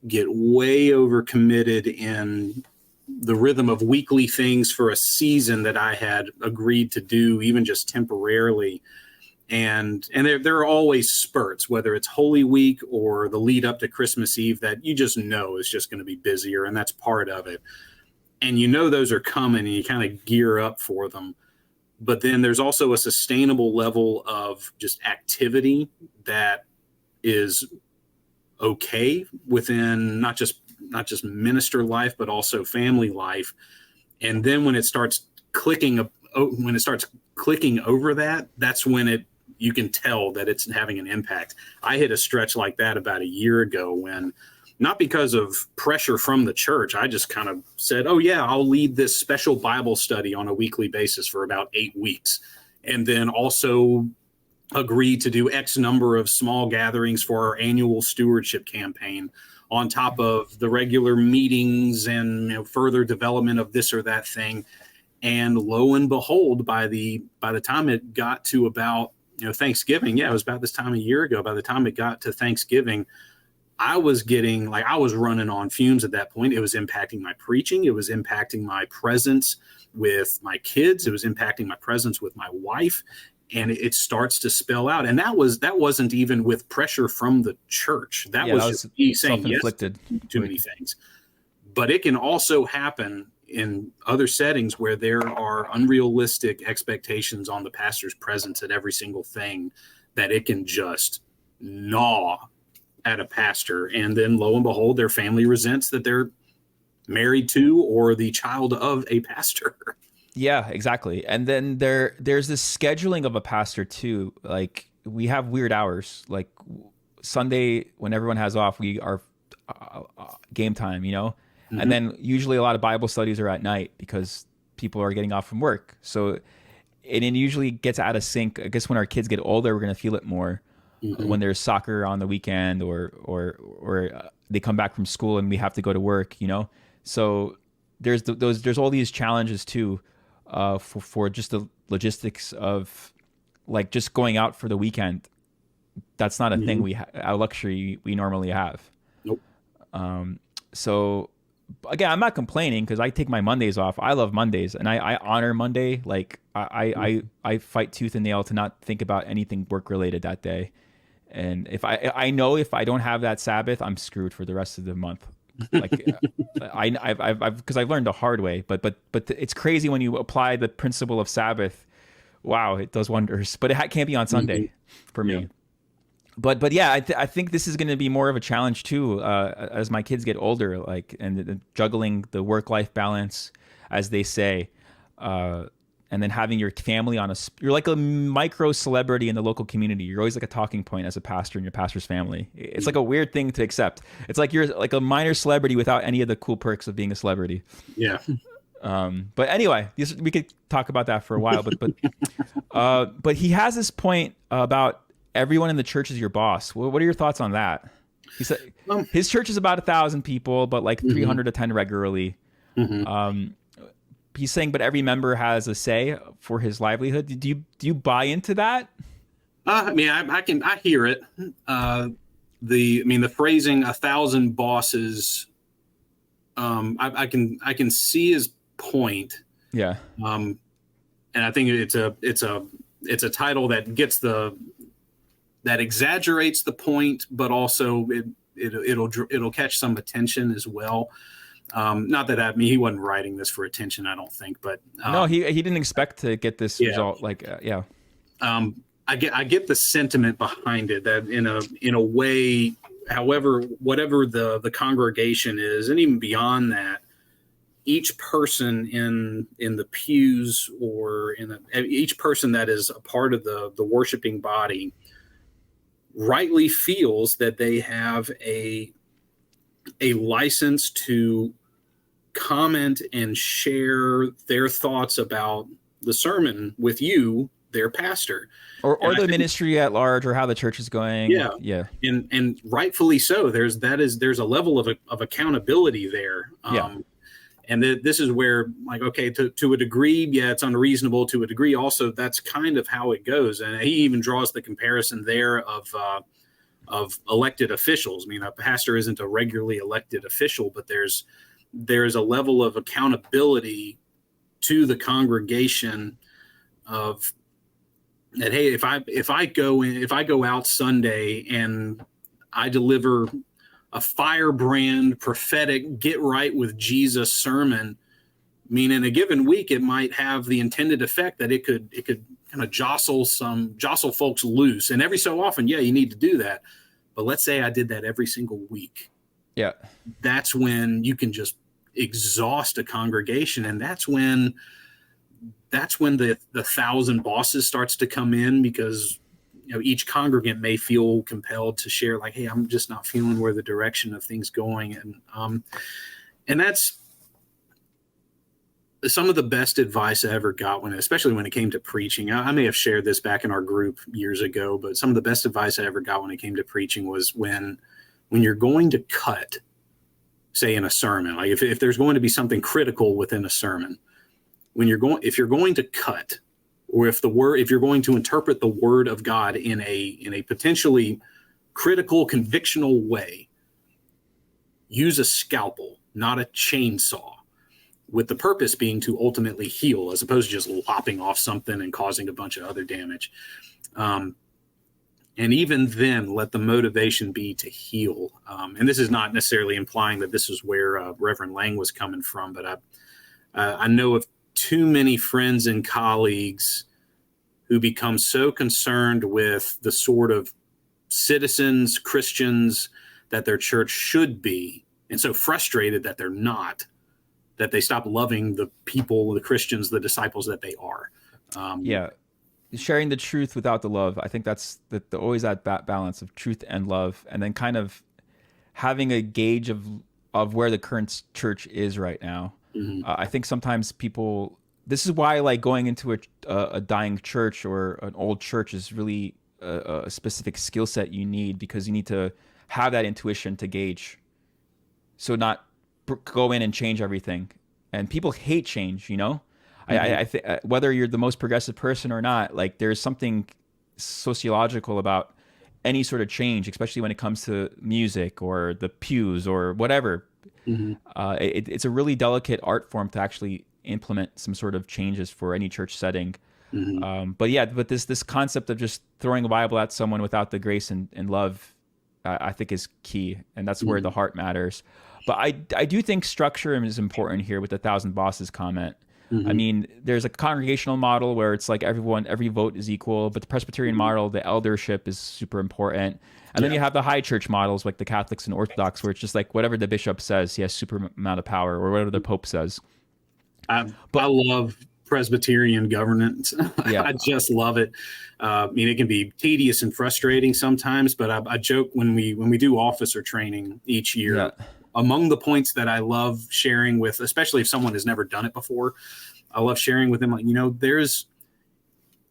get way overcommitted in the rhythm of weekly things for a season that I had agreed to do, even just temporarily. And there are always spurts, whether it's Holy Week or the lead up to Christmas Eve, that you just know is just going to be busier, and that's part of it. And you know those are coming, and you kind of gear up for them. But then there's also a sustainable level of just activity that is okay within not just minister life, but also family life. And then when it starts clicking over that, that's when you can tell that it's having an impact. I hit a stretch like that about a year ago, when, not because of pressure from the church, I just kind of said, oh yeah, I'll lead this special Bible study on a weekly basis for about 8 weeks. And then also agreed to do X number of small gatherings for our annual stewardship campaign, on top of the regular meetings and further development of this or that thing. And lo and behold, by the time it got to about Thanksgiving, it was about this time a year ago, by the time it got to Thanksgiving, I was running on fumes at that point. It was impacting my preaching. It was impacting my presence with my kids. It was impacting my presence with my wife. And it starts to spell out. And that wasn't even with pressure from the church. That was just me saying yes to too many things. But it can also happen in other settings where there are unrealistic expectations on the pastor's presence at every single thing, that it can just gnaw at a pastor. And then lo and behold, their family resents that they're married to or the child of a pastor. Yeah, exactly. And then there's this scheduling of a pastor too. Like, we have weird hours. Like Sunday, when everyone has off, we are game time, Mm-hmm. And then usually a lot of Bible studies are at night because people are getting off from work. So it usually gets out of sync. I guess when our kids get older, we're going to feel it more. Mm-hmm. When there's soccer on the weekend, or they come back from school and we have to go to work, So there's all these challenges too, for just the logistics of like just going out for the weekend. That's not a mm-hmm. thing a luxury we normally have. Nope. So again, I'm not complaining because I take my Mondays off. I love Mondays, and I honor Monday. Like I fight tooth and nail to not think about anything work related that day. And if I know if I don't have that Sabbath, I'm screwed for the rest of the month. Like because I've learned the hard way. But it's crazy when you apply the principle of Sabbath. Wow, it does wonders. But it can't be on Sunday mm-hmm. for me. Yeah. But yeah, I think this is going to be more of a challenge too, as my kids get older, like, and juggling the work-life balance, as they say, and then having your family you're like a micro celebrity in the local community. You're always like a talking point as a pastor in your pastor's family. It's like a weird thing to accept. It's like you're like a minor celebrity without any of the cool perks of being a celebrity. Yeah. But anyway, we could talk about that for a while. But he has this point about everyone in the church is your boss. What are your thoughts on that? He said his church is about 1,000 people, but like 300 attend regularly. Mm-hmm. He's saying, but every member has a say for his livelihood. Do you buy into that? I hear it. The phrasing 1,000 bosses. I can see his point. Yeah. And I think it's a title that gets that exaggerates the point, but also it'll catch some attention as well. Not that he wasn't writing this for attention, I don't think, but no, he didn't expect to get this result. Like, yeah. I get the sentiment behind it, that in a way, however, whatever the congregation is, and even beyond that, each person in the pews or each person that is a part of the worshiping body rightly feels that they have a license to comment and share their thoughts about the sermon with you, their pastor, or the ministry at large, or how the church is going. Yeah. And rightfully so. There's a level of accountability there. And this is where, like, okay, to a degree, yeah, it's unreasonable. To a degree, also, that's kind of how it goes. And he even draws the comparison there of elected officials. I mean, a pastor isn't a regularly elected official, but there's a level of accountability to the congregation of that. Hey, if I go out Sunday and I deliver a firebrand prophetic get right with Jesus sermon, I mean, in a given week, it might have the intended effect that it could kind of jostle folks loose. And every so often, yeah, you need to do that. But let's say I did that every single week. Yeah. That's when you can just exhaust a congregation. And that's when the 1,000 bosses starts to come in, because each congregant may feel compelled to share, like, hey, I'm just not feeling where the direction of things going. And that's some of the best advice I ever got, especially when it came to preaching. I may have shared this back in our group years ago, but some of the best advice I ever got when it came to preaching was when you're going to cut, say, in a sermon, like if there's going to be something critical within a sermon, if you're going to cut, or if you're going to interpret the word of God in a potentially critical, convictional way, use a scalpel, not a chainsaw, with the purpose being to ultimately heal, as opposed to just lopping off something and causing a bunch of other damage. And even then, let the motivation be to heal. And this is not necessarily implying that this is where Reverend Lang was coming from, but I know of too many friends and colleagues who become so concerned with the sort of citizens, Christians that their church should be, and so frustrated that they're not, that they stop loving the people, the Christians, the disciples that they are. Sharing the truth without the love. I think that's always that balance of truth and love, and then kind of having a gauge of where the current church is right now. Mm-hmm. I think sometimes this is why, like, going into a dying church or an old church is really a specific skill set you need, because you need to have that intuition to gauge. So not go in and change everything. And people hate change, Mm-hmm. I think whether you're the most progressive person or not, like, there's something sociological about any sort of change, especially when it comes to music or the pews or whatever. Mm-hmm. It's a really delicate art form to actually implement some sort of changes for any church setting. Mm-hmm. But this concept of just throwing a Bible at someone without the grace and love, I think is key, and that's where the heart matters. But I do think structure is important here with the 1,000 bosses comment. Mm-hmm. I mean, there's a congregational model where it's like every vote is equal, but the Presbyterian model, the eldership is super important. And then you have the high church models like the Catholics and Orthodox, where it's just like whatever the bishop says, he has super amount of power, or whatever the Pope says. I love Presbyterian governance. Yeah. I just love it. I mean, it can be tedious and frustrating sometimes, but I joke when we do officer training each year. Yeah. Among the points that I love sharing with, especially if someone has never done it before, I love sharing with them, like,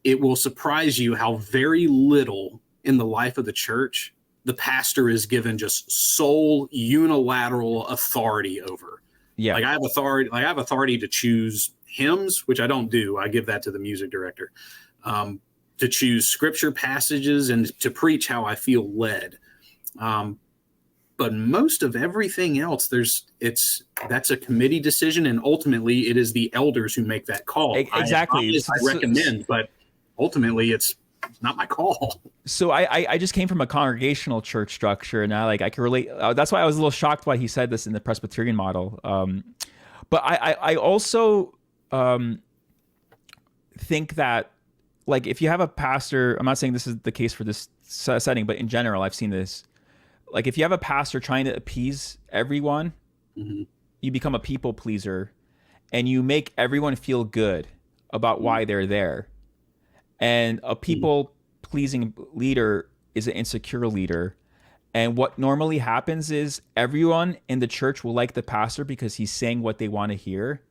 it will surprise you how very little in the life of the church the pastor is given just sole unilateral authority over. Yeah. Like, I have authority to choose hymns, which I don't do. I give that to the music director, to choose scripture passages and to preach how I feel led. But most of everything else, that's a committee decision, and ultimately it is the elders who make that call. Exactly. I recommend, but ultimately it's not my call. So I just came from a congregational church structure, and I can relate. That's why I was a little shocked why he said this in the Presbyterian model. But I also think that, like, if you have a pastor, I'm not saying this is the case for this setting, but in general, I've seen this. Like, if you have a pastor trying to appease everyone, mm-hmm. you become a people pleaser. and you make everyone feel good about why they're there. And a people pleasing leader is an insecure leader. And what normally happens is everyone in the church will like the pastor because he's saying what they want to hear,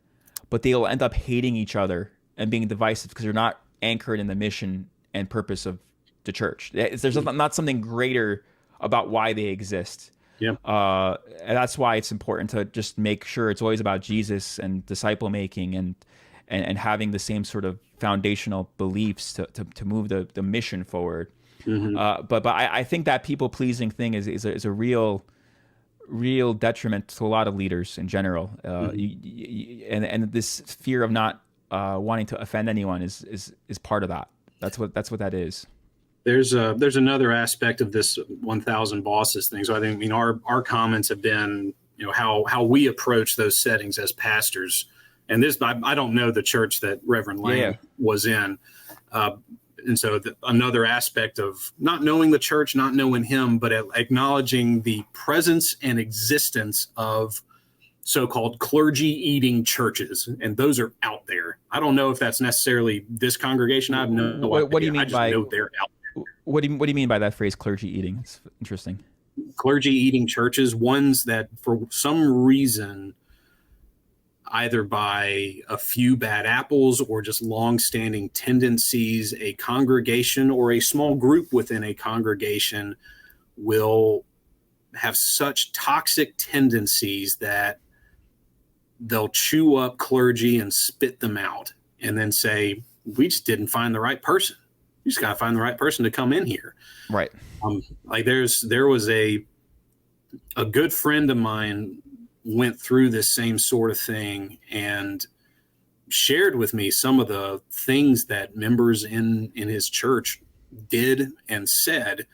but they'll end up hating each other and being divisive because they're not anchored in the mission and purpose of the church. There's not something greater about why they exist. Yeah. And that's why it's important to just make sure it's always about Jesus and disciple making and having the same sort of foundational beliefs to move the mission forward. But I think that people pleasing thing is a real detriment to a lot of leaders in general. And this fear of not wanting to offend anyone is part of that. That's what that is. There's another aspect of this 1,000 bosses thing. So I think, our comments have been, how we approach those settings as pastors. And this, I don't know the church that Reverend Lang was in. And so another aspect of not knowing the church, not knowing him, but acknowledging the presence and existence of so-called clergy-eating churches. And those are out there. I don't know if that's necessarily this congregation. I have no idea. What do you mean by, know they're out there. What do you mean by that phrase, clergy eating? It's interesting. Clergy-eating churches, ones that for some reason, either by a few bad apples or just long-standing tendencies, a congregation or a small group within a congregation will have such toxic tendencies that they'll chew up clergy and spit them out and then say, we just didn't find the right person. You just got to find the right person to come in here. Right. Like there was a good friend of mine went through this same sort of thing and shared with me some of the things that members in his church did and said.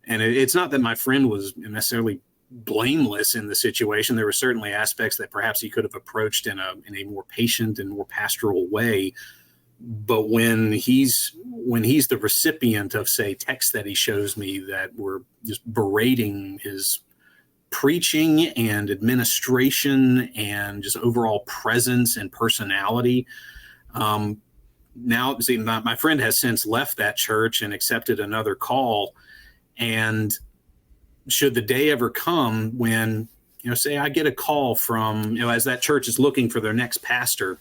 And it's not that my friend was necessarily blameless in the situation. There were certainly aspects that perhaps he could have approached in a more patient and more pastoral way. But when he's the recipient of, say, texts that he shows me that were just berating his preaching and administration and just overall presence and personality. Now, see, my friend has since left that church and accepted another call. And should the day ever come when, say I get a call from, as that church is looking for their next pastor,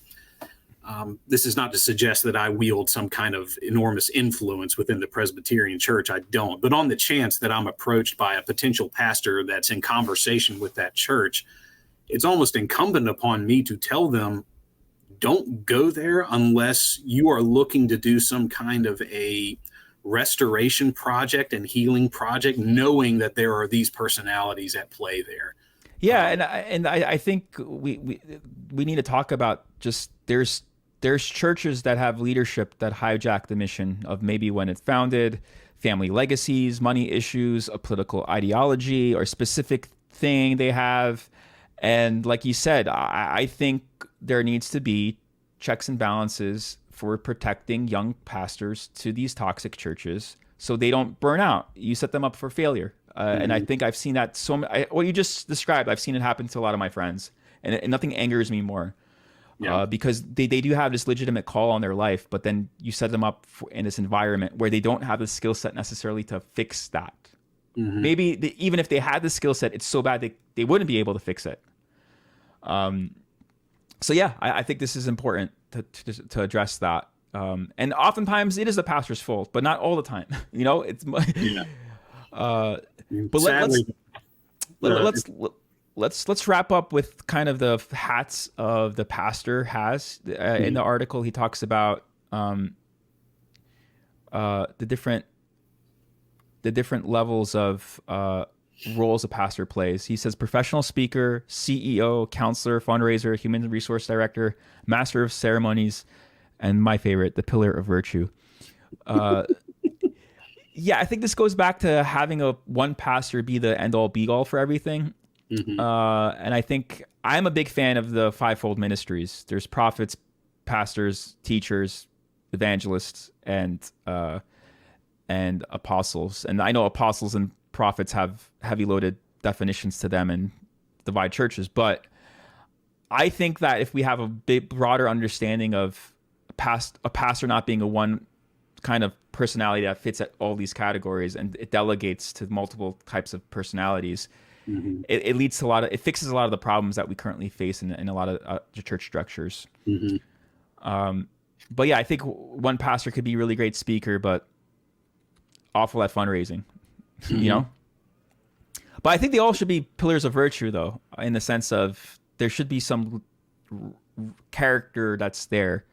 this is not to suggest that I wield some kind of enormous influence within the Presbyterian church. I don't. But on the chance that I'm approached by a potential pastor that's in conversation with that church, it's almost incumbent upon me to tell them, don't go there unless you are looking to do some kind of a restoration project and healing project, knowing that there are these personalities at play there. Yeah, and I think we need to talk about just there's churches that have leadership that hijack the mission of maybe when it's founded, family legacies, money issues, a political ideology, or specific thing they have. And like you said, I think there needs to be checks and balances for protecting young pastors to these toxic churches so they don't burn out. You set them up for failure. And I think I've seen that what you just described, I've seen it happen to a lot of my friends. And nothing angers me more. Because they do have this legitimate call on their life, but then you set them up in this environment where they don't have the skill set necessarily to fix that. Maybe even if they had the skill set, it's so bad they wouldn't be able to fix it. So yeah, I think this is important to address that. And oftentimes it is the pastor's fault, but not all the time. It's but sadly, let's wrap up with kind of the hats of the pastor has. In the article, he talks about the different levels of roles a pastor plays. He says professional speaker, CEO, counselor, fundraiser, human resource director, master of ceremonies, and my favorite, the pillar of virtue. Yeah, I think this goes back to having one pastor be the end-all be-all for everything. And I think I'm a big fan of the fivefold ministries. There's prophets, pastors, teachers, evangelists, and apostles. And I know apostles and prophets have heavy loaded definitions to them and divide churches, but I think that if we have a big, broader understanding of a pastor not being a one kind of personality that fits at all these categories, and it delegates to multiple types of personalities, Mm-hmm. it leads to it fixes a lot of the problems that we currently face in a lot of church structures. Mm-hmm. But yeah, I think one pastor could be a really great speaker, but awful at fundraising, Mm-hmm. you know? But I think they all should be pillars of virtue, though, in the sense of there should be some character that's there.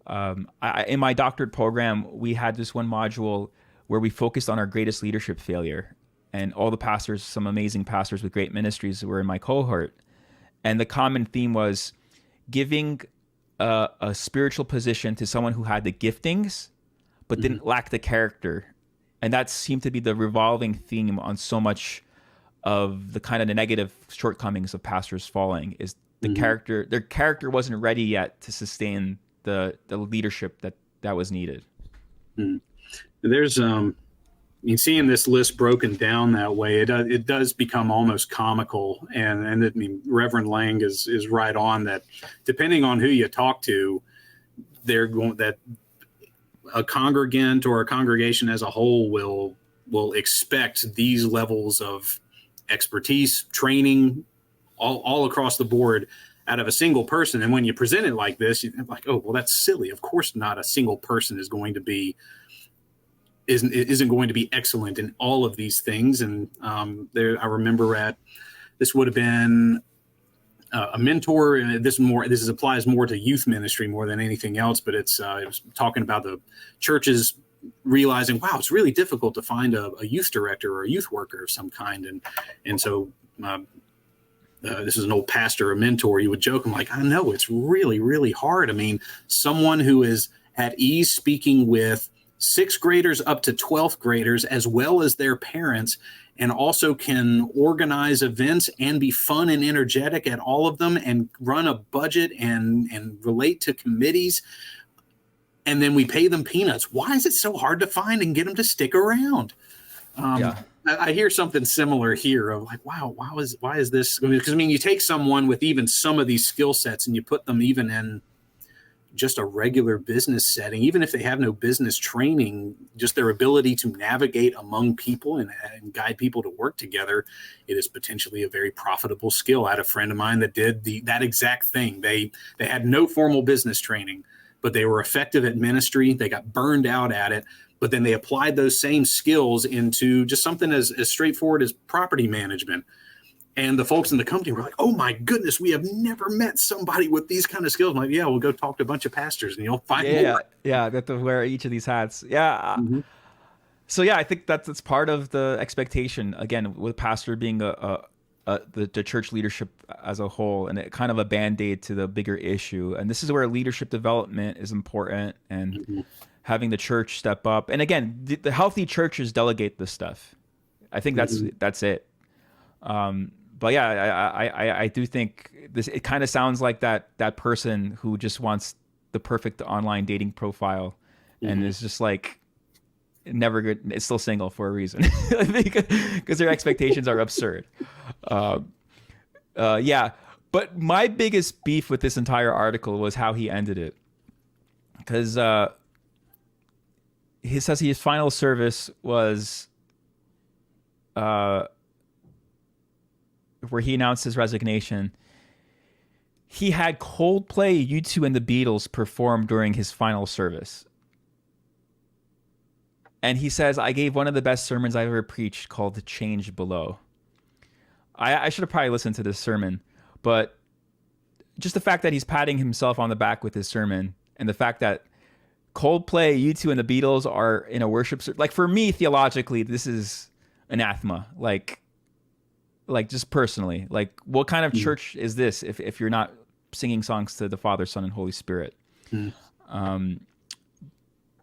In my doctorate program, we had this one module where we focused on our greatest leadership failure. And all the pastors, some amazing pastors with great ministries, were in my cohort. And the common theme was giving a spiritual position to someone who had the giftings, but didn't lack the character. And that seemed to be the revolving theme on so much of the kind of the negative shortcomings of pastors falling, is the character. Their character wasn't ready yet to sustain the leadership that was needed. There's seeing this list broken down that way, it does become almost comical. And I mean, Reverend Lang is right on that. Depending on who you talk to, they're going that a congregant or a congregation as a whole will expect these levels of expertise, training, all across the board out of a single person. And when you present it like this, you're like, oh, well, that's silly. Of course not a single person isn't going to be excellent in all of these things. And I remember this would have been a mentor, and this applies more to youth ministry more than anything else, but it was talking about the churches realizing, wow, it's really difficult to find a youth director or a youth worker of some kind. And so this is an old pastor, a mentor. You would joke, I'm like, I know it's really, really hard. I mean, someone who is at ease speaking with sixth graders up to 12th graders, as well as their parents, and also can organize events and be fun and energetic at all of them and run a budget and relate to committees. And then we pay them peanuts. Why is it so hard to find and get them to stick around? I hear something similar here of like, wow, why is this? Because I mean, you take someone with even some of these skill sets and you put them even in just a regular business setting, even if they have no business training, just their ability to navigate among people and guide people to work together, it is potentially a very profitable skill. I had a friend of mine that did that exact thing. They had no formal business training, but they were effective at ministry. They got burned out at it, but then they applied those same skills into just something as straightforward as property management. And the folks in the company were like, oh my goodness, we have never met somebody with these kind of skills. I'm like, yeah, we'll go talk to a bunch of pastors and you'll find more. Yeah, they have to wear each of these hats. Yeah. So yeah, I think that's part of the expectation, again, with pastor being the church leadership as a whole, and it kind of a Band-Aid to the bigger issue. And this is where leadership development is important, and having the church step up. And again, the healthy churches delegate this stuff. I think that's it. But yeah, I do think this. It kind of sounds like that person who just wants the perfect online dating profile, and is just like never good. It's still single for a reason, because their expectations are absurd. Yeah. But my biggest beef with this entire article was how he ended it, because he says his final service was where he announced his resignation. He had Coldplay, U2, and the Beatles perform during his final service. And he says, I gave one of the best sermons I've ever preached, called The Change Below. I should have probably listened to this sermon, but just the fact that he's patting himself on the back with his sermon, and the fact that Coldplay, U2, and the Beatles are in a worship, like, for me, theologically, this is anathema. Like just personally, like, what kind of church is this if you're not singing songs to the Father, Son, and Holy Spirit?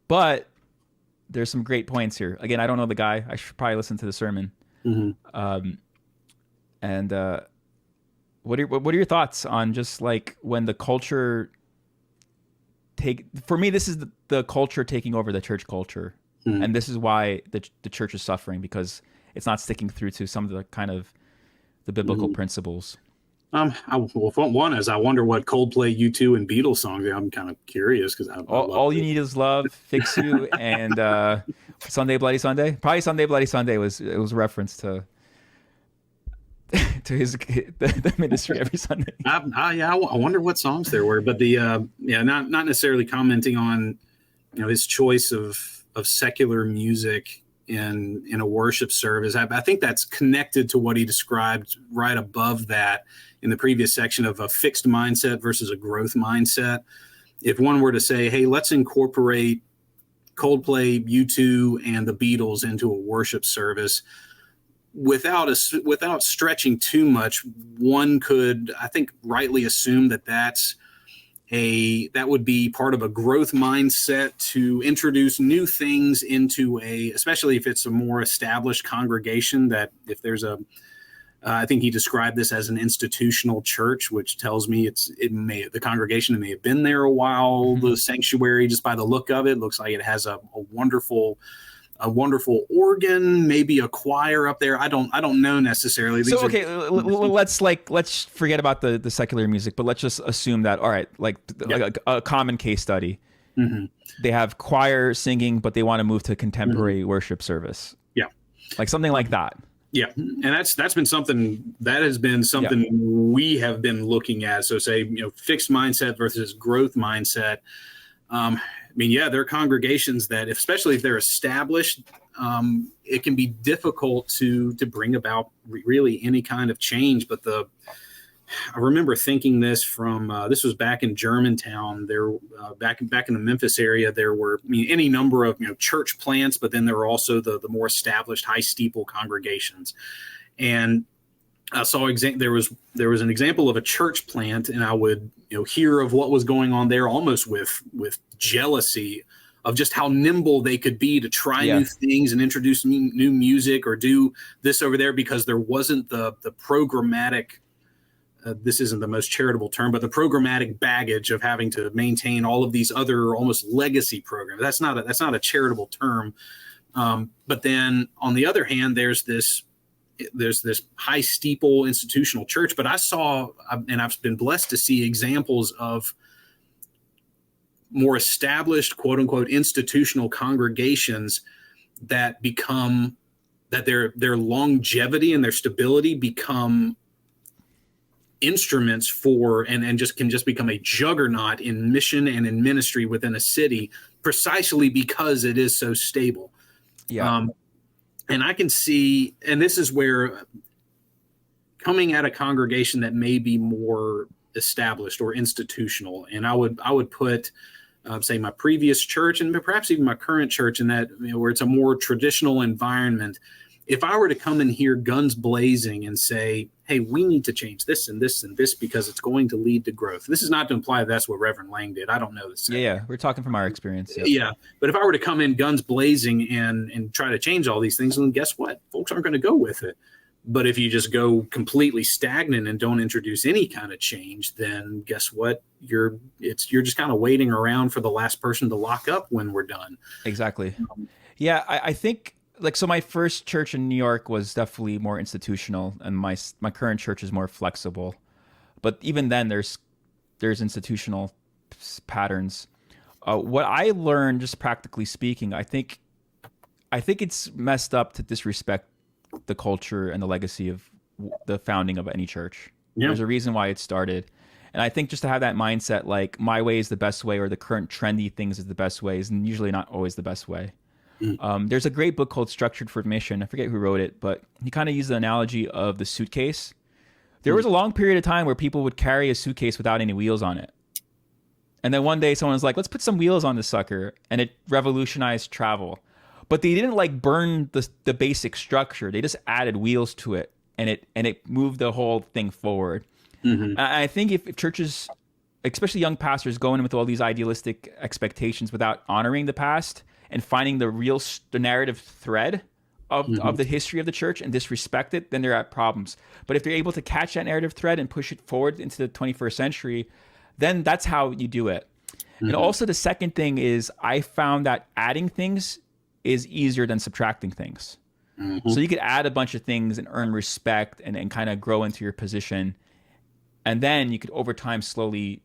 But there's some great points here. Again, I don't know the guy. I should probably listen to the sermon. And what are your thoughts on just like when the culture for me, this is the culture taking over the church culture, and this is why the church is suffering, because it's not sticking through to some of the kind of the biblical principles. Well, one is I wonder what Coldplay, U2, and Beatles songs. I'm kind of curious because I love All you to. need is love, fix you, and Sunday Bloody Sunday. Probably Sunday Bloody Sunday was a reference to to his the ministry every Sunday. I wonder what songs there were, but not necessarily commenting on his choice of secular music in a worship service. I think that's connected to what he described right above that in the previous section of a fixed mindset versus a growth mindset. If one were to say, hey, let's incorporate Coldplay, U2, and the Beatles into a worship service without stretching too much, one could, I think, rightly assume that that would be part of a growth mindset to introduce new things into especially if it's a more established congregation, that if there's I think he described this as an institutional church, which tells me the congregation may have been there a while. Mm-hmm. The sanctuary, just by the look of it, looks like it has a wonderful organ, maybe a choir up there. I don't know necessarily. Let's forget about the secular music, but let's just assume that, all right, like a common case study. Mm-hmm. They have choir singing, but they want to move to contemporary mm-hmm. worship service. Yeah. Like something like that. Yeah. And that's been something we have been looking at. So say, fixed mindset versus growth mindset. There are congregations that, especially if they're established, it can be difficult to bring about really any kind of change. But I remember thinking this this was back in Germantown. There, back in the Memphis area, there were any number of church plants, but then there were also the more established high steeple congregations. And I saw there was an example of a church plant, and I would hear of what was going on there almost with jealousy of just how nimble they could be to try new things and introduce new music or do this over there, because there wasn't the programmatic. This isn't the most charitable term, but the programmatic baggage of having to maintain all of these other almost legacy programs. That's not a charitable term. But then on the other hand, there's this high steeple institutional church. But I saw, and I've been blessed to see examples of more established, quote unquote, institutional congregations that their longevity and their stability become instruments for and can become a juggernaut in mission and in ministry within a city, precisely because it is so stable. Yeah. And I can see, and this is where coming at a congregation that may be more established or institutional, and I would put say my previous church and perhaps even my current church in that, where it's a more traditional environment. If I were to come in here guns blazing and say, hey, we need to change this and this and this because it's going to lead to growth. This is not to imply that's what Reverend Lang did. I don't know this. Yeah, we're talking from our experience. Yep. Yeah. But if I were to come in guns blazing and try to change all these things, then guess what? Folks aren't going to go with it. But if you just go completely stagnant and don't introduce any kind of change, then guess what? You're just kind of waiting around for the last person to lock up when we're done. Exactly. Yeah, I think, so my first church in New York was definitely more institutional, and my current church is more flexible. But even then, there's institutional patterns. What I learned, just practically speaking, I think it's messed up to disrespect the culture and the legacy of the founding of any church. Yeah. There's a reason why it started. And I think just to have that mindset, like my way is the best way, or the current trendy things is the best way, is usually not always the best way. There's a great book called Structured for Mission. I forget who wrote it, but he kind of used the analogy of the suitcase. There was a long period of time where people would carry a suitcase without any wheels on it. And then one day someone was like, let's put some wheels on this sucker. And it revolutionized travel. But they didn't burn the basic structure. They just added wheels to it, and it moved the whole thing forward. Mm-hmm. And I think if churches, especially young pastors, go in with all these idealistic expectations without honoring the past and finding the narrative thread of the history of the church and disrespect it, then they're at problems. But if they're able to catch that narrative thread and push it forward into the 21st century, then that's how you do it. Mm-hmm. And also the second thing is, I found that adding things is easier than subtracting things. Mm-hmm. So you could add a bunch of things and earn respect and kind of grow into your position. and then you could over time slowly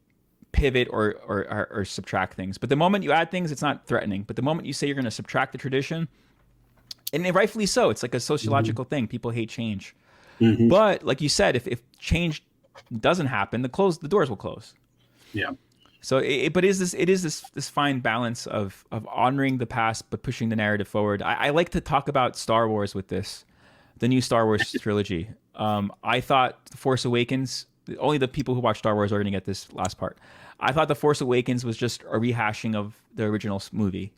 pivot or subtract things. But the moment you add things, it's not threatening. But the moment you say you're going to subtract the tradition, and rightfully so, it's like a sociological thing. People hate change. But like you said, if change doesn't happen, the doors will close. Yeah. So, it is this fine balance of honoring the past but pushing the narrative forward. I like to talk about Star Wars with this, the new Star Wars trilogy. I thought The Force Awakens. Only the people who watch Star Wars are going to get this last part. I thought The Force Awakens was just a rehashing of the original movie.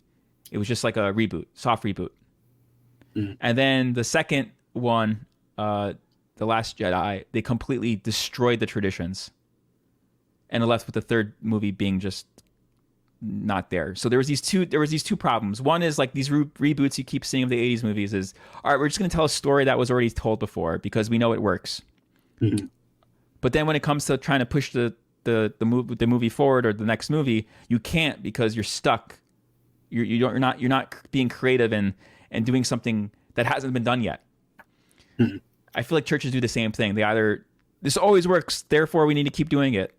It was just like a reboot, soft reboot. And then the second one, The Last Jedi, they completely destroyed the traditions and left with the third movie being just not there. So there was these two problems. One is like these reboots you keep seeing of the 80s movies is, all right, we're just going to tell a story that was already told before because we know it works. But then when it comes to trying to push the movie forward or the next movie, you can't because you're stuck. You're not being creative and doing something that hasn't been done yet. I feel like churches do the same thing. They either, this always works, therefore we need to keep doing it.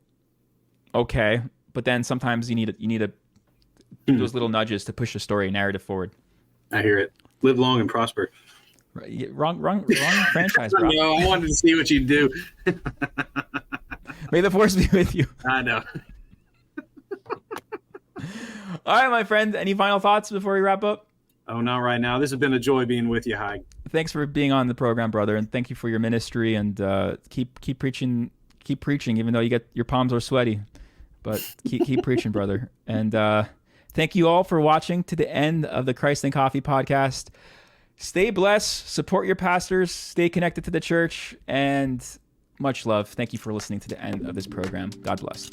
Okay, but then sometimes you need those little nudges to push the story narrative forward. I hear it. Live long and prosper. Right, wrong franchise, bro. No, I wanted to see what you do. May the force be with you. I know. All right, my friend. Any final thoughts before we wrap up? Oh, not right now. This has been a joy being with you, Haig. Thanks for being on the program, brother, and thank you for your ministry. And keep preaching, even though your palms are sweaty. But keep preaching, brother. And thank you all for watching to the end of the Christ and Coffee podcast. Stay blessed, support your pastors, stay connected to the church, and much love. Thank you for listening to the end of this program. God bless.